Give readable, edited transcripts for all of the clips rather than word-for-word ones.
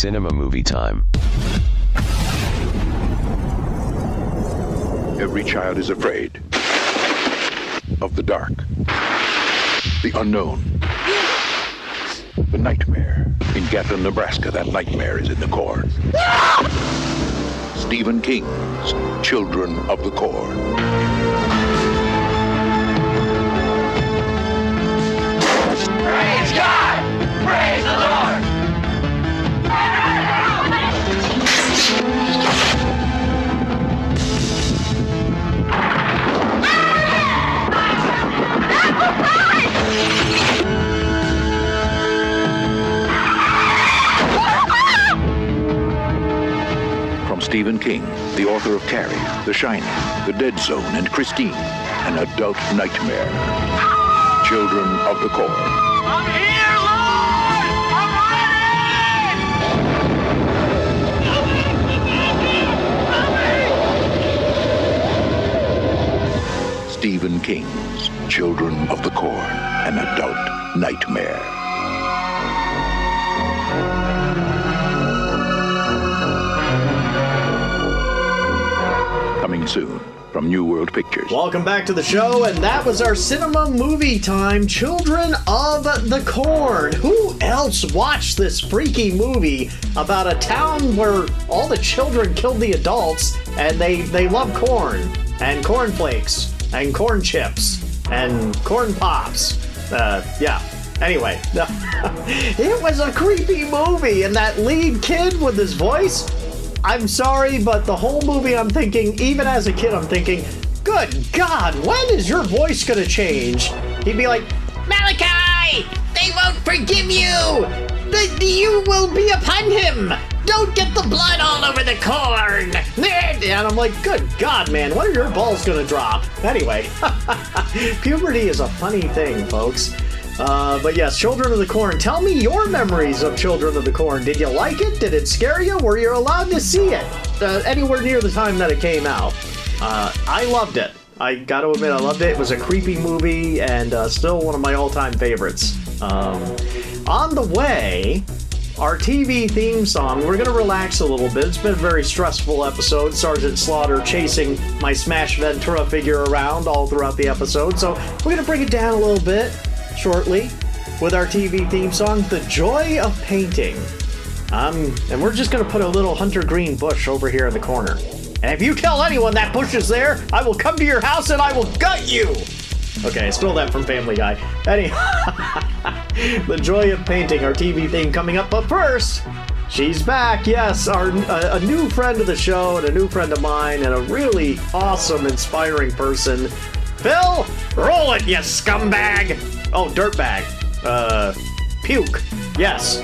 Cinema Movie Time. Every child is afraid of the dark, the unknown, the nightmare. In Gatlin, Nebraska, that nightmare is in the corn. Stephen King's Children of the Corn. Praise God! Praise the Lord! From Stephen King, the author of Carrie, The Shining, The Dead Zone, and Christine, an adult nightmare. Children of the Corn. I'm here, Lord! I'm ready! Stephen King's Children of the Corn, an adult nightmare. Coming soon from New World Pictures. Welcome back to the show, and that was our cinema movie time, Children of the Corn. Who else watched this freaky movie about a town where all the children killed the adults, and they love corn, and cornflakes, and corn chips, and corn pops? Yeah. Anyway, it was a creepy movie, and that lead kid with his voice, I'm sorry, but the whole movie I'm thinking, even as a kid, I'm thinking, good God, when is your voice gonna change? He'd be like, Malachi, they won't forgive you. You will be upon him. Don't get the blood all over the corn. And I'm like, good God, man, when are your balls gonna drop? Anyway, puberty is a funny thing, folks. But yes, Children of the Corn. Tell me your memories of Children of the Corn. Did you like it? Did it scare you? Were you allowed to see it anywhere near the time that it came out? I loved it. I got to admit, I loved it. It was a creepy movie and still one of my all-time favorites. On the way, our TV theme song. We're going to relax a little bit. It's been a very stressful episode. Sergeant Slaughter chasing my Smash Ventura figure around all throughout the episode. So we're going to bring it down a little bit shortly with our TV theme song, The Joy of Painting. And we're just going to put a little hunter green bush over here in the corner. And if you tell anyone that bush is there, I will come to your house and I will gut you. Okay, I stole that from Family Guy. Anyway, The Joy of Painting, our TV theme coming up. But first, she's back. Yes, a new friend of the show and a new friend of mine and a really awesome, inspiring person. Phil, roll it, you scumbag. Oh, dirtbag. Puke. Yes.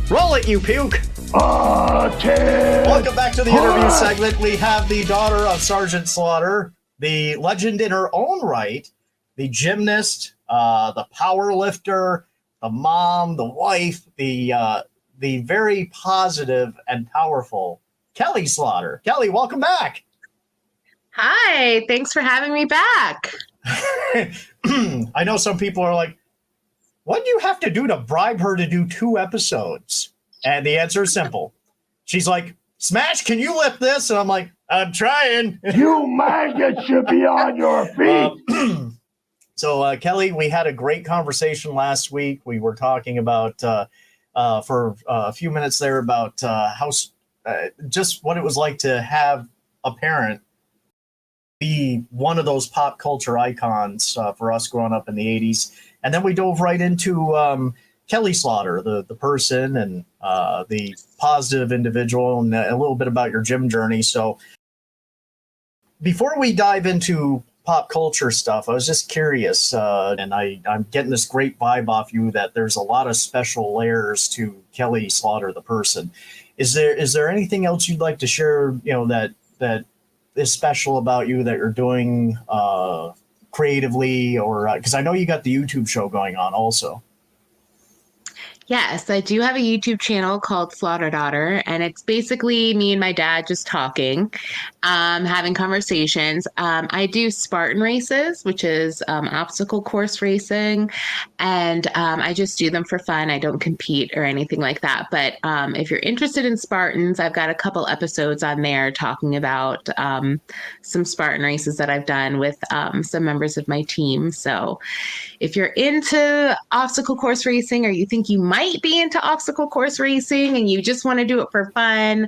Roll it, you puke. Welcome back to the interview segment. We have the daughter of Sergeant Slaughter, the legend in her own right, the gymnast, the power lifter, the mom, the wife, the very positive and powerful Kelly Slaughter. Kelly, welcome back. Hi, thanks for having me back. I know some people are like, what do you have to do to bribe her to do 2 episodes? And the answer is simple. She's like, Smash, can you lift this? And I'm like, I'm trying. You maggot should be on your feet. So, Kelly, we had a great conversation last week. We were talking about, for a few minutes there, about how just what it was like to have a parent be one of those pop culture icons for us growing up in the 80s. And then we dove right into Kelly Slaughter, the person and the positive individual, and a little bit about your gym journey. So before we dive into pop culture stuff, I was just curious, and I'm getting this great vibe off you that there's a lot of special layers to Kelly Slaughter, the person. Is there anything else you'd like to share, that is special about you that you're doing creatively, or because I know you got the YouTube show going on also? Yes, I do have a YouTube channel called Slaughter Daughter, and it's basically me and my dad just talking, having conversations. I do Spartan races, which is obstacle course racing, and I just do them for fun. I don't compete or anything like that. But if you're interested in Spartans, I've got a couple episodes on there talking about some Spartan races that I've done with some members of my team. So if you're into obstacle course racing or you think you might be into obstacle course racing and you just want to do it for fun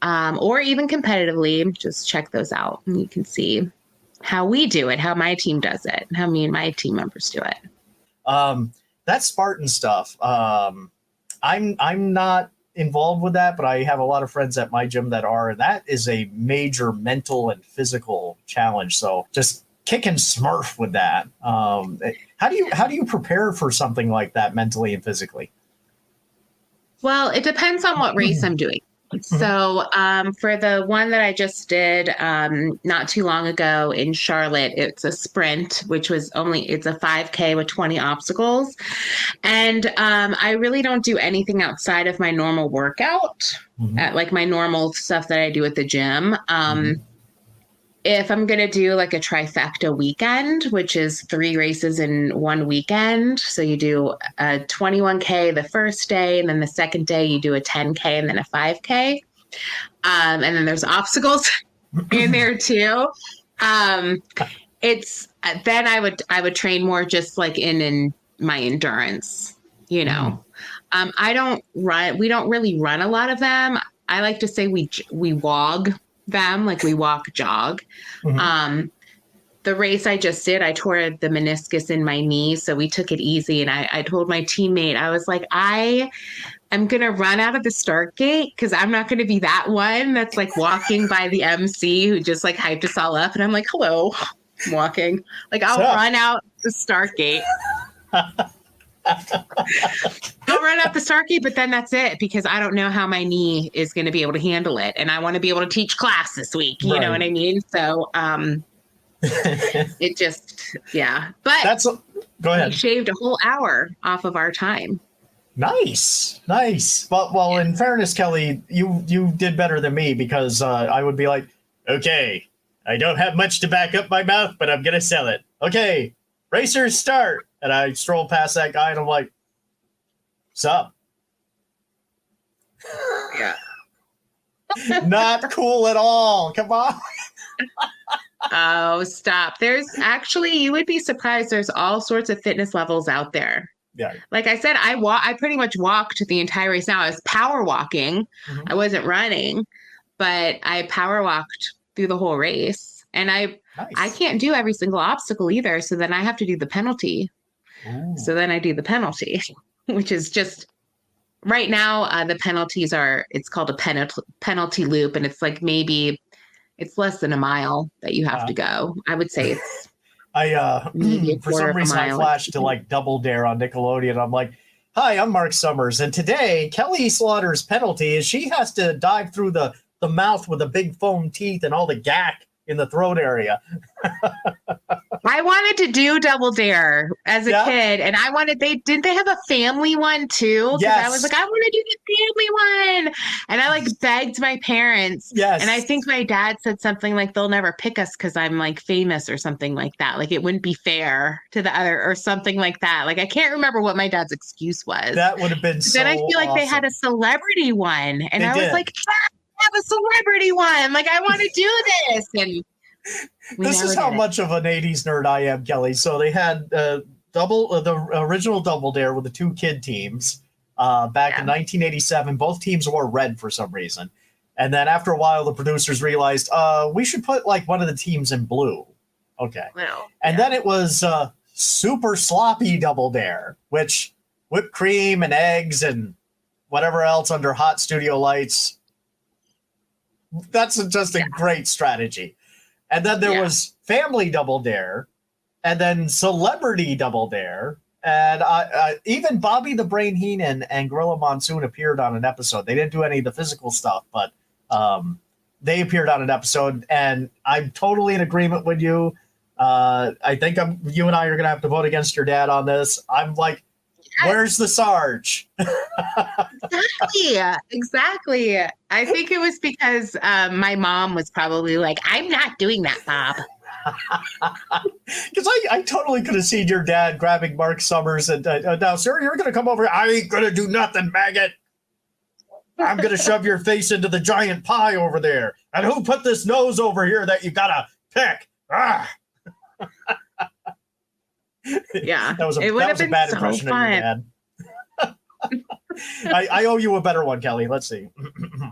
or even competitively, just check those out and you can see how we do it, how my team does it, how me and my team members do it. That Spartan stuff. I'm not involved with that, but I have a lot of friends at my gym that are, and that is a major mental and physical challenge. So just kick and smurf with that. How do you prepare for something like that mentally and physically? Well, it depends on what race I'm doing. So for the one that I just did not too long ago in Charlotte, it's a sprint, which was it's a 5K with 20 obstacles. And I really don't do anything outside of my normal workout, like my normal stuff that I do at the gym. If I'm going to do like a trifecta weekend, which is 3 races in one weekend. So you do a 21K the first day, and then the second day you do a 10K and then a 5K. And then there's obstacles in there too. Then I would train more just like in my endurance, you know. I don't run. We don't really run a lot of them. I like to say we wog them, like we walk jog. The race I just did, I tore the meniscus in my knee, so we took it easy. And I told my teammate, I was like, I'm gonna run out of the start gate because I'm not gonna be that one that's like walking by the MC who just like hyped us all up. And I'm like, hello, I'm walking. Like I'll run out the start gate. I'll run up the start gate, but then that's it because I don't know how my knee is going to be able to handle it. And I want to be able to teach class this week. You know what I mean? So it just, yeah. But go ahead. We shaved a whole hour off of our time. Nice. Well, in fairness, Kelly, you did better than me because I would be like, okay, I don't have much to back up my mouth, but I'm going to sell it. Okay, racers start. And I stroll past that guy and I'm like, sup? Yeah. Not cool at all. Come on. Oh, stop. There's actually, you would be surprised. There's all sorts of fitness levels out there. Yeah. Like I said, I pretty much walked the entire race. Now I was power walking. I wasn't running, but I power walked through the whole race. And I can't do every single obstacle either. So then I have to do the penalty. Ooh. So then I do the penalty, which is just right now. The penalties it's called a penalty loop. And it's like maybe it's less than a mile that you have to go. I would say it's for some reason I flashed to like Double Dare on Nickelodeon. I'm like, hi, I'm Mark Summers. And today Kelly Slaughter's penalty is she has to dive through the mouth with the big foam teeth and all the gack in the throat area. I wanted to do Double Dare as a kid, and didn't they have a family one too? Yes. I was like, I want to do the family one. And I like begged my parents. Yes. And I think my dad said something like, they'll never pick us because I'm like famous or something like that. Like it wouldn't be fair to the other or something like that. Like I can't remember what my dad's excuse was. That would have been so Then I feel like awesome. they had a celebrity one. And I was did. like, have a celebrity one. Like I want to do this. And this is how much of an 80s nerd I am, Kelly. So they had the original Double Dare with the 2 kid teams back in 1987. Both teams wore red for some reason. And then after a while, the producers realized we should put like one of the teams in blue. Okay. Well, and then it was super sloppy Double Dare, which whipped cream and eggs and whatever else under hot studio lights. That's just a great strategy. And then there was Family Double Dare, and then Celebrity Double Dare, and even Bobby the Brain Heenan and Gorilla Monsoon appeared on an episode. They didn't do any of the physical stuff, but they appeared on an episode, and I'm totally in agreement with you. I think you and I are going to have to vote against your dad on this. I'm like, Where's the Sarge? Exactly. I think it was because my mom was probably like, I'm not doing that, Bob. Because I totally could have seen your dad grabbing Mark Summers and now, sir, you're going to come over here. I ain't going to do nothing, maggot. I'm going to shove your face into the giant pie over there. And who put this nose over here that you got to pick? Ah. Yeah, that was a been bad so impression fun. of your dad. I owe you a better one, Kelly. Let's see.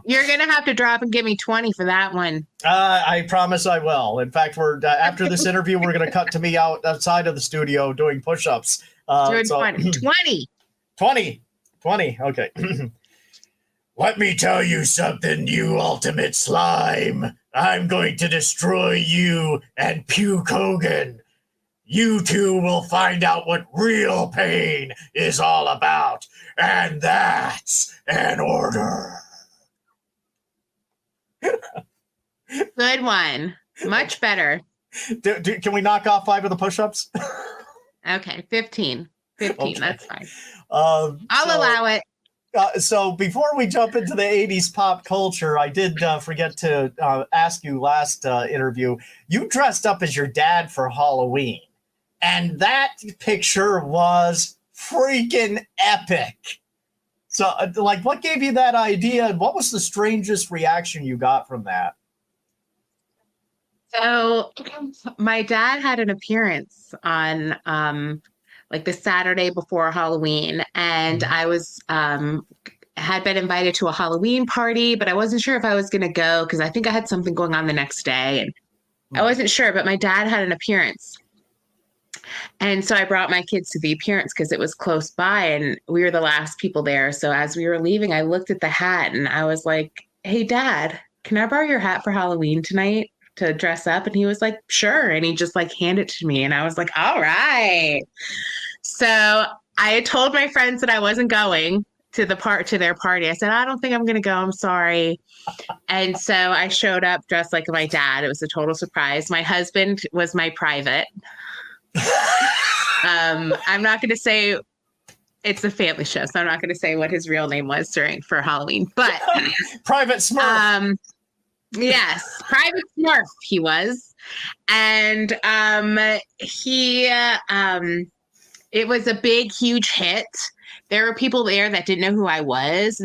You're gonna have to drop and give me 20 for that one. I promise I will. In fact, we're after this interview, we're going to cut to me outside of the studio doing push-ups. Doing So, 20. 20. Okay. Let me tell you something, you ultimate slime. I'm going to destroy you and Puke Hogan. You two will find out what real pain is all about. And that's an order. Good one. Much better. Can we knock off 5 of the push-ups? Okay, 15. 15, Okay. that's fine. I'll I'll allow it. So before we jump into the 80s pop culture, I did forget to ask you last interview. You dressed up as your dad for Halloween. And that picture was freaking epic. So, what gave you that idea? And what was the strangest reaction you got from that? So my dad had an appearance on the Saturday before Halloween, and I was had been invited to a Halloween party, but I wasn't sure if I was going to go because I think I had something going on the next day, and I wasn't sure. But my dad had an appearance, and so I brought my kids to the appearance because it was close by, and we were the last people there. So as we were leaving, I looked at the hat, and I was like, "Hey, Dad, can I borrow your hat for Halloween tonight to dress up?" And he was like, "Sure." And he just handed it to me. And I was like, all right. So I had told my friends that I wasn't going to their party. I said, I don't think I'm going to go. I'm sorry. And so I showed up dressed like my dad. It was a total surprise. My husband was my private. I'm not going to say, it's a family show, so I'm not going to say what his real name was for Halloween, but Private Smurf. Yes, Private Smurf he was. And it was a big, huge hit. There were people there that didn't know who I was,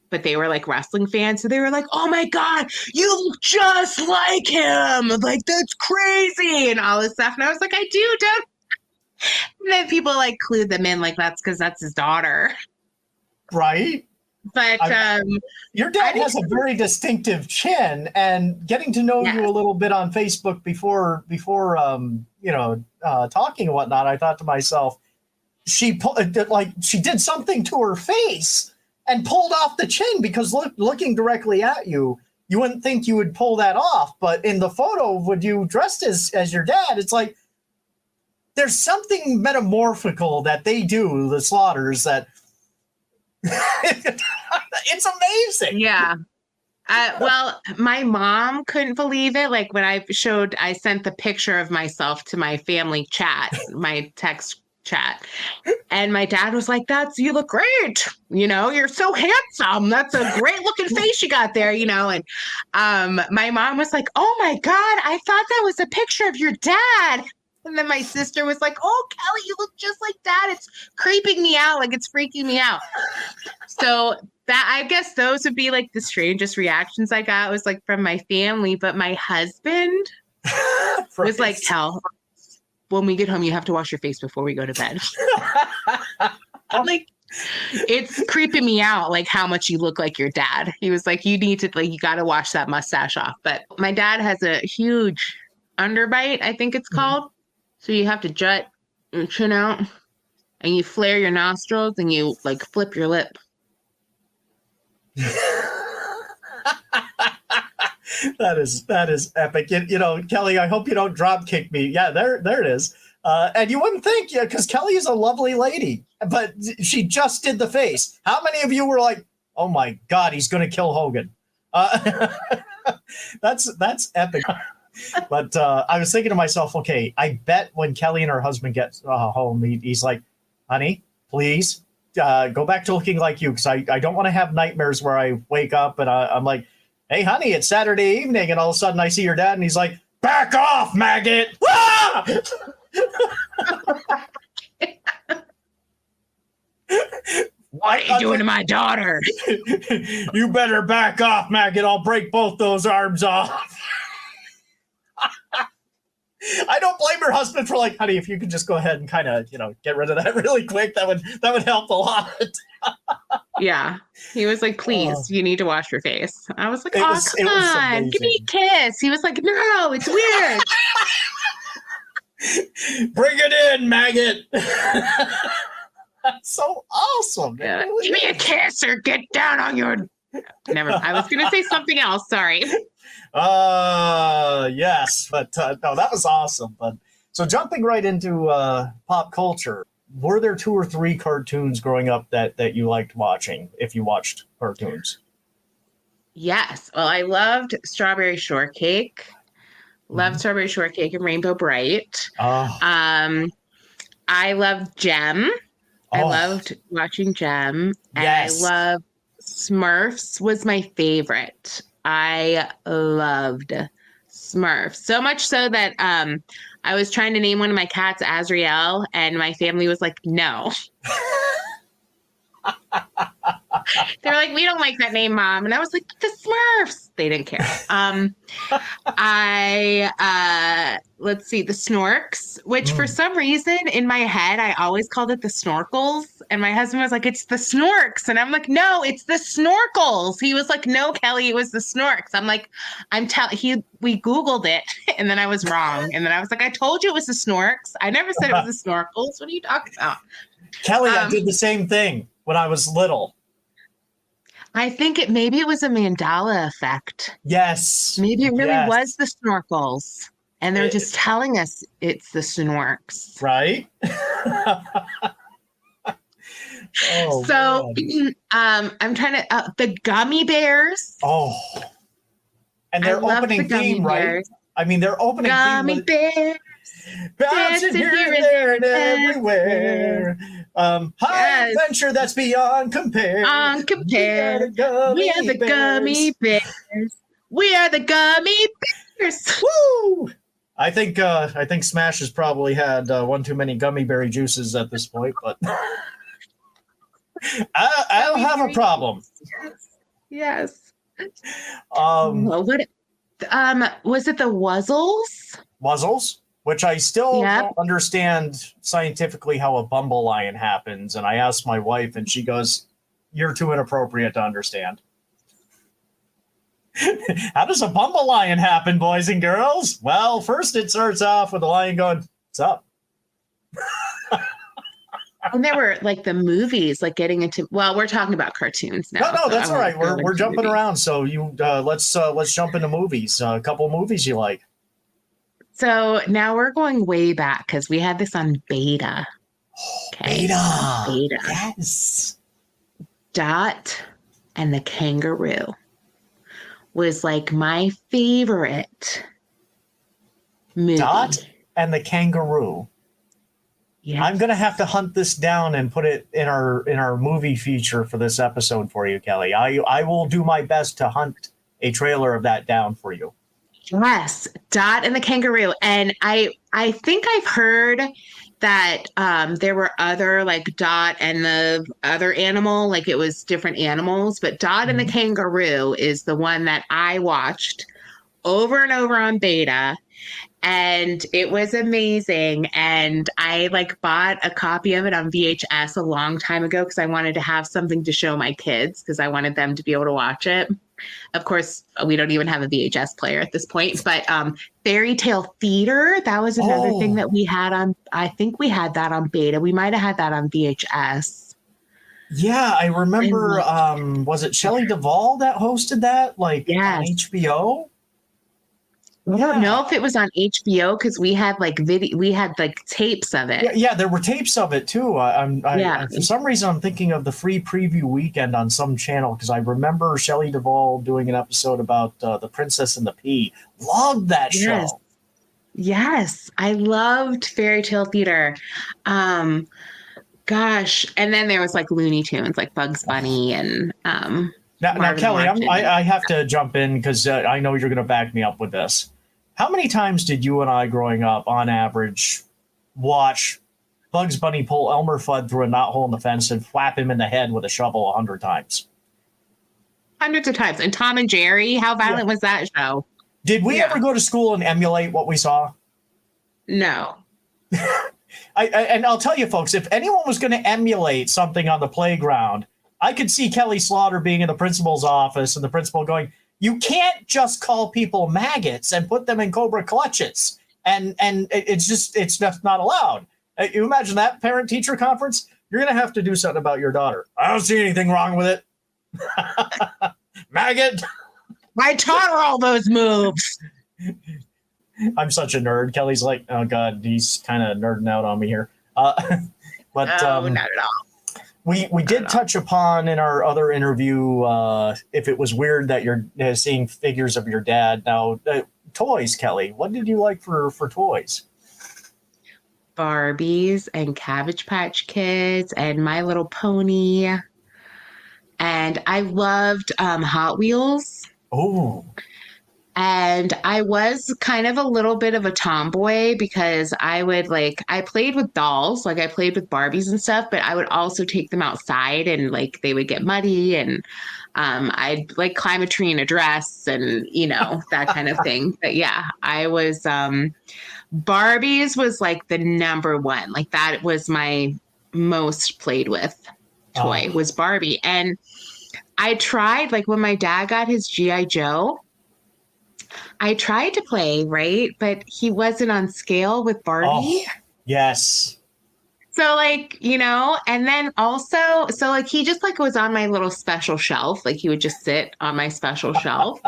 but they were wrestling fans, so they were like, "Oh my God, you look just like him! That's crazy!" and all this stuff. And I was like, "I do, don't." And then people clued them in, that's because that's his daughter, right? But your dad has a very distinctive chin, and getting to know you a little bit on Facebook before talking and whatnot, I thought to myself, she did something to her face and pulled off the chin, because looking directly at you, you wouldn't think you would pull that off. But in the photo, when you dressed as your dad, it's like there's something metamorphical that they do, the Slaughters, that it's amazing. Yeah. Well, my mom couldn't believe it. When I sent the picture of myself to my family chat, my text chat, and my dad was like, you look great. You're so handsome. That's a great looking face you got there, and my mom was like, "Oh my God, I thought that was a picture of your dad." And then my sister was like, "Oh, Kelly, you look just like Dad. It's creeping me out. It's freaking me out." So I guess those would be the strangest reactions I got was from my family. But my husband was like, "Kel, when we get home, you have to wash your face before we go to bed." I'm like, "It's creeping me out, how much you look like your dad." He was like, "You need to, you got to wash that mustache off." But my dad has a huge underbite, I think it's called. So you have to jut your chin out, and you flare your nostrils, and you flip your lip. That is epic. Kelly, I hope you don't drop kick me. Yeah, there it is. And you wouldn't think, because Kelly is a lovely lady, but she just did the face. How many of you were like, "Oh my God, he's going to kill Hogan"? That's epic. But I was thinking to myself, okay, I bet when Kelly and her husband get home, he's like, "Honey, please go back to looking like you, because I don't want to have nightmares where I wake up and I'm like, hey, honey, it's Saturday evening, and all of a sudden I see your dad, and he's like, back off, maggot! Ah! What are you doing to my daughter? You better back off, maggot. I'll break both those arms off. I don't blame her husband for like, honey, if you could just go ahead and kind of, get rid of that really quick, that would help a lot. Yeah. He was like, please, you need to wash your face. I was like, It oh, was- it come was on, give me amazing. a kiss. He was like, no, it's weird. Bring it in, maggot. That's so awesome. Yeah. Give me a kiss or get down on your. Never. I was going to say something else. Sorry. Yes, but no, that was awesome. But so jumping right into pop culture, were there 2 or 3 cartoons growing up that you liked watching, if you watched cartoons? Yes. Well, I loved Strawberry Shortcake. Loved Strawberry Shortcake and Rainbow Bright. Oh, I loved Gem. I Oh. loved watching Gem. And Yes. I loved Smurfs was my favorite. I loved Smurfs. So much so that I was trying to name one of my cats Azrael, and my family was like, no. They were like, we don't like that name, Mom. And I was like, the Smurfs. They didn't care. Let's see, the Snorks, which for some reason in my head, I always called it the Snorkels. And my husband was like, it's the Snorks. And I'm like, no, it's the Snorkels. He was like, no, Kelly, it was the Snorks. I'm like, we Googled it. And then I was wrong. And then I was like, I told you it was the Snorks. I never said it was the Snorkels. What are you talking about? Kelly, I did the same thing when I was little. I think maybe it was a Mandela effect. Yes. Maybe it really Yes. was the Snorkels. And they're just telling us it's the Snorks. Right? Oh, So man. I'm trying to the gummy bears. Oh. And their I love opening the gummy theme, right? bears. I mean, their opening Gummy theme was bears. bouncing dancing here here and there and and everywhere. High Yes. adventure that's beyond compare. Uncompared. We are the bears. gummy bears. We are the gummy bears. Woo! I think Smash has probably had one too many gummy berry juices at this point, but I don't have a problem. Yes. Wuzzles, What was it the Wuzzles? which I still Yep. don't understand scientifically how a bumble lion happens, and I asked my wife, and she goes, "You're too inappropriate to understand." How does a bumble lion happen, boys and girls? Well, first it starts off with the lion going, "What's up?" And there were like the movies, like getting into. Well, we're talking about cartoons now. No, so that's I all won't right. go We're into jumping movies. around, so you let's jump into movies. A couple of movies you like. So now we're going way back because we had this on Beta. Okay. Beta. Yes. Dot and the Kangaroo was like my favorite movie. Dot and the Kangaroo. Yes. I'm gonna have to hunt this down and put it in our movie feature for this episode for you, Kelly. I will do my best to hunt a trailer of that down for you. Yes, Dot and the Kangaroo. And I think I've heard that there were other like Dot and the other animal, like it was different animals, but Dot and the Kangaroo is the one that I watched over and over on Beta. And it was amazing. And I like bought a copy of it on VHS a long time ago because I wanted to have something to show my kids because I wanted them to be able to watch it. Of course, we don't even have a VHS player at this point, but Fairy Tale Theater, that was another thing that we had on, I think we had that on Beta. We might have had that on VHS. Yeah, I remember. Was it Shelley Duvall that hosted that? Like on Yes. HBO? I don't know if it was on HBO because we had like we had like tapes of it. Yeah, there were tapes of it too. For some reason, I'm thinking of the free preview weekend on some channel because I remember Shelley Duvall doing an episode about the Princess and the Pea. Loved that Yes. show. Yes, I loved Fairy Tale Theater. Gosh. And then there was like Looney Tunes, like Bugs Bunny and Now, Marvin the Kelly, Martian. I have to jump in because I know you're going to back me up with this. How many times did you and I, growing up, on average, watch Bugs Bunny pull Elmer Fudd through a knothole in the fence and whap him in the head with a shovel 100 times? Hundreds of times. And Tom and Jerry, how violent was that show? Did we Yeah. ever go to school and emulate what we saw? No. And I'll tell you, folks, if anyone was going to emulate something on the playground, I could see Kelly Slaughter being in the principal's office and the principal going, "You can't just call people maggots and put them in cobra clutches." And it's just not allowed. You imagine that parent-teacher conference? You're going to have to do something about your daughter. I don't see anything wrong with it. Maggot. I taught her all those moves. I'm such a nerd. Kelly's like, oh God, he's kind of nerding out on me here. But No, not at all. we did touch upon in our other interview if it was weird that you're seeing figures of your dad. Now, toys, Kelly. What did you like for toys? Barbies and Cabbage Patch Kids and My Little Pony. And I loved Hot Wheels. Oh, And I was kind of a little bit of a tomboy because I played with dolls, like I played with Barbies and stuff, but I would also take them outside and like they would get muddy and I'd like climb a tree in a dress and, that kind of thing. But yeah, I was, Barbies was like the number one. Like that was my most played with toy was Barbie. And I tried, like when my dad got his G.I. Joe, I tried to play, right? But he wasn't on scale with Barbie. oh yes. So like, and then also, so like he just like was on my little special shelf. Like he would just sit on my special shelf.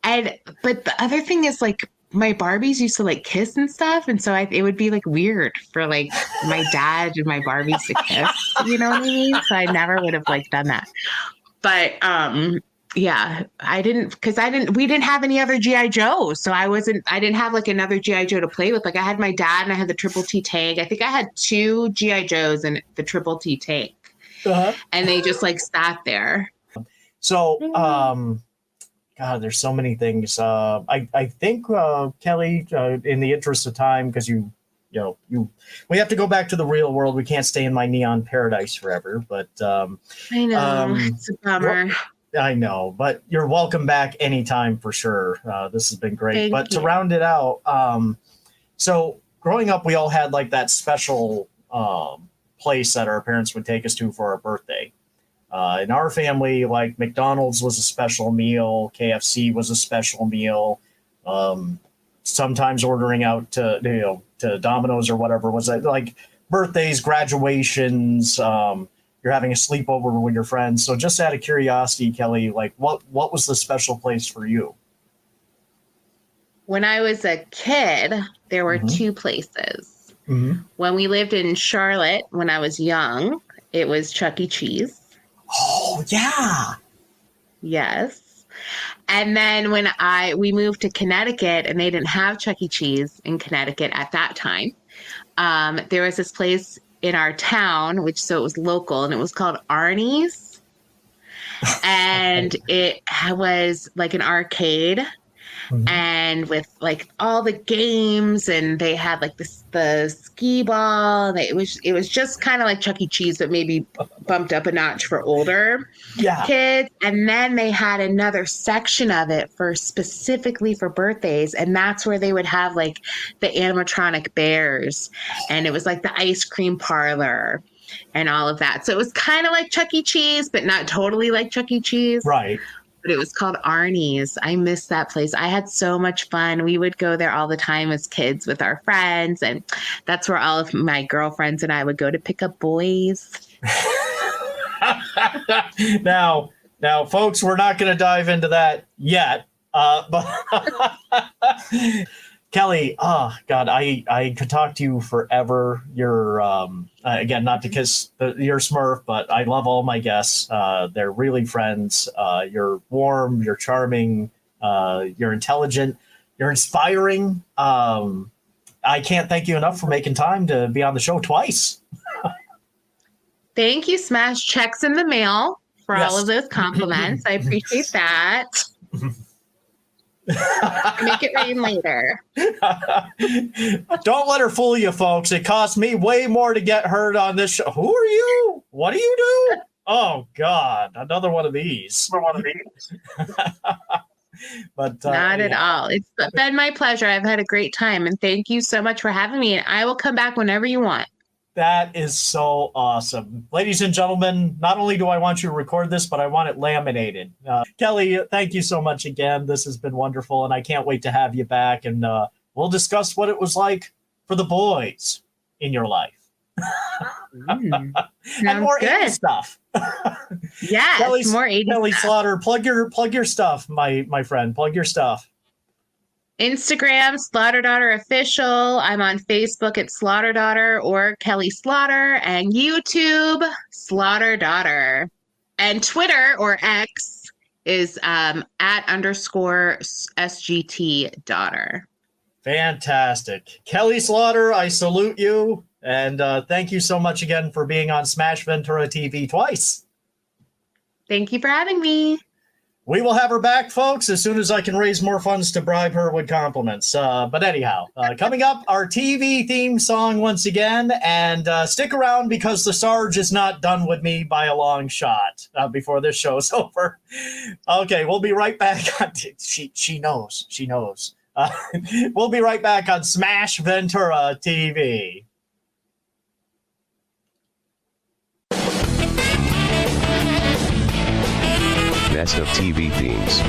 But the other thing is like my Barbies used to like kiss and stuff. And so it would be like weird for like my dad and my Barbies to kiss, you know what I mean? So I never would have like done that. But yeah, we didn't have any other G.I. Joe. So I didn't have like another G.I. Joe to play with. Like I had my dad and I had the Triple T tank. I think I had 2 G.I. Joes and the Triple T tank. Uh-huh. And they just like sat there. So, God, there's so many things. I think, Kelly, in the interest of time, because we have to go back to the real world. We can't stay in my neon paradise forever. But I know it's a bummer. I know, but you're welcome back anytime for sure. This has been great. Thank To you. round it out, so growing up, we all had like that special place that our parents would take us to for our birthday. In our family, like McDonald's was a special meal, KFC was a special meal. Sometimes ordering out to Domino's or whatever was like birthdays, graduations. You're having a sleepover with your friends. So just out of curiosity, Kelly, like what was the special place for you? When I was a kid, there were 2 places. Mm-hmm. When we lived in Charlotte, when I was young, it was Chuck E. Cheese. Oh, yeah. Yes. And then when we moved to Connecticut and they didn't have Chuck E. Cheese in Connecticut at that time, there was this place in our town, so it was local, and it was called Arnie's. And it was like an arcade. Mm-hmm. And with like all the games, and they had like the skee ball. It was just kind of like Chuck E. Cheese, but maybe bumped up a notch for older kids. And then they had another section of it specifically for birthdays, and that's where they would have like the animatronic bears, and it was like the ice cream parlor and all of that. So it was kind of like Chuck E. Cheese, but not totally like Chuck E. Cheese. Right. But it was called Arnie's. I miss that place. I had so much fun. We would go there all the time as kids with our friends. And that's where all of my girlfriends and I would go to pick up boys. Now, folks, we're not going to dive into that yet. But Kelly, oh God, I could talk to you forever. You're again, not to kiss your Smurf, but I love all my guests. They're really friends. You're warm, you're charming, you're intelligent, you're inspiring. I can't thank you enough for making time to be on the show twice. Thank you, Smash. Checks in the mail for Yes. all of those compliments. I appreciate that. Make it rain later. Don't let her fool you, folks. It cost me way more to get heard on this show. Who are you? What do you do? Oh, God. Another one of these. But Not at all. It's been my pleasure. I've had a great time. And thank you so much for having me. And I will come back whenever you want. That is so awesome. Ladies and gentlemen, not only do I want you to record this, but I want it laminated. Kelly, thank you so much again. This has been wonderful, and I can't wait to have you back. And we'll discuss what it was like for the boys in your life. And more 80s stuff. Yes, more 80s Kelly stuff. Slaughter, plug your stuff, my friend. Plug your stuff. Instagram, Slaughter Daughter Official. I'm on Facebook at Slaughter Daughter or Kelly Slaughter, and YouTube, Slaughter Daughter. And Twitter or X is @_SGT daughter. Fantastic. Kelly Slaughter, I salute you. And thank you so much again for being on Smash Ventura TV twice. Thank you for having me. We will have her back, folks, as soon as I can raise more funds to bribe her with compliments. But anyhow, coming up, our TV theme song once again. And stick around because the Sarge is not done with me by a long shot before this show's over. Okay, we'll be right back. She knows. She knows. We'll be right back on Smash Ventura TV. Best of TV themes.